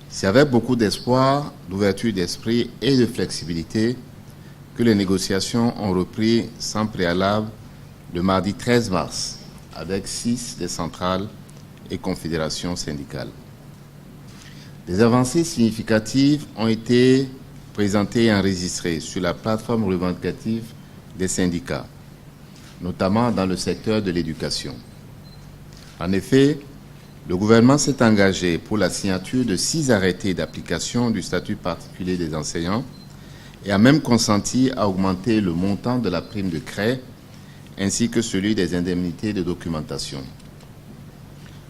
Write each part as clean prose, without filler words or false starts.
C'est avec beaucoup d'espoir, d'ouverture d'esprit et de flexibilité que les négociations ont repris sans préalable le mardi 13 mars avec 6 des centrales et confédérations syndicales. Des avancées significatives ont été présentées et enregistrées sur la plateforme revendicative des syndicats, notamment dans le secteur de l'éducation. En effet, le gouvernement s'est engagé pour la signature de 6 arrêtés d'application du statut particulier des enseignants et a même consenti à augmenter le montant de la prime de craie ainsi que celui des indemnités de documentation.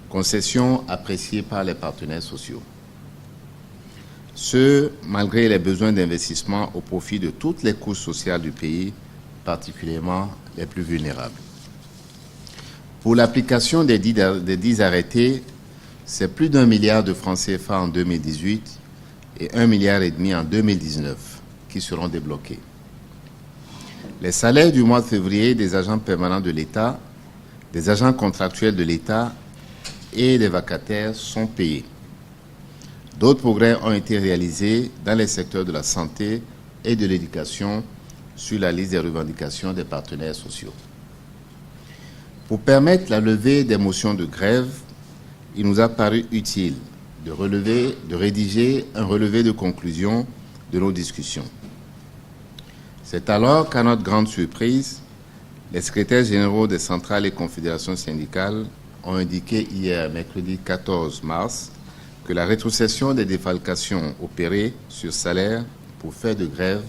Concession appréciée par les partenaires sociaux. Ce, malgré les besoins d'investissement au profit de toutes les couches sociales du pays, particulièrement les plus vulnérables. Pour l'application des 10 arrêtés, c'est plus d'1 milliard de francs CFA en 2018 et 1,5 milliard en 2019 qui seront débloqués. Les salaires du mois de février des agents permanents de l'État, des agents contractuels de l'État et des vacataires sont payés. D'autres progrès ont été réalisés dans les secteurs de la santé et de l'éducation sur la liste des revendications des partenaires sociaux. Pour permettre la levée des motions de grève, il nous a paru utile de rédiger un relevé de conclusion de nos discussions. C'est alors qu'à notre grande surprise, les secrétaires généraux des centrales et confédérations syndicales ont indiqué hier, mercredi 14 mars, que la rétrocession des défalcations opérées sur salaire pour faire de grève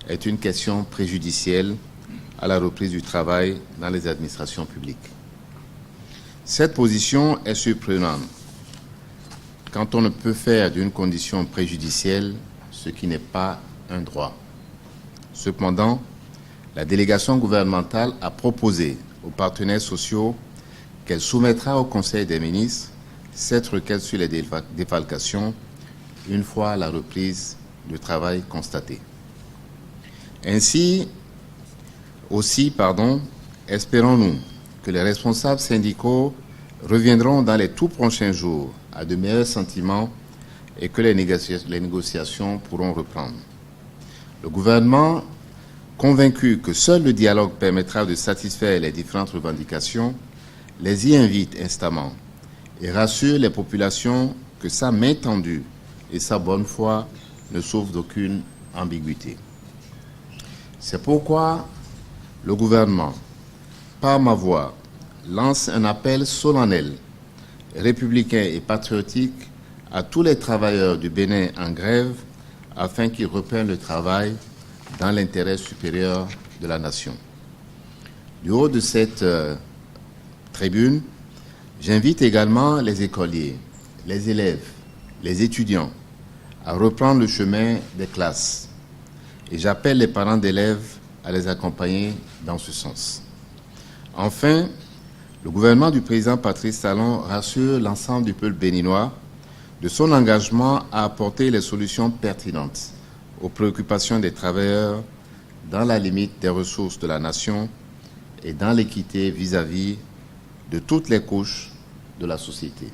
est une question préjudicielle à la reprise du travail dans les administrations publiques. Cette position est surprenante quand on ne peut faire d'une condition préjudicielle ce qui n'est pas un droit. Cependant, la délégation gouvernementale a proposé aux partenaires sociaux qu'elle soumettra au Conseil des ministres cette requête sur les défalcations une fois la reprise du travail constatée. Ainsi, espérons-nous que les responsables syndicaux reviendront dans les tout prochains jours à de meilleurs sentiments et que les négociations pourront reprendre. Le gouvernement, convaincu que seul le dialogue permettra de satisfaire les différentes revendications, les y invite instamment et rassure les populations que sa main tendue et sa bonne foi ne souffrent d'aucune ambiguïté. C'est pourquoi le gouvernement, par ma voix, lance un appel solennel, républicain et patriotique à tous les travailleurs du Bénin en grève afin qu'ils reprennent le travail dans l'intérêt supérieur de la nation. Du haut de cette tribune, j'invite également les écoliers, les élèves, les étudiants à reprendre le chemin des classes et j'appelle les parents d'élèves à les accompagner dans ce sens. Enfin, le gouvernement du président Patrice Talon rassure l'ensemble du peuple béninois de son engagement à apporter les solutions pertinentes aux préoccupations des travailleurs dans la limite des ressources de la nation et dans l'équité vis-à-vis de toutes les couches de la société.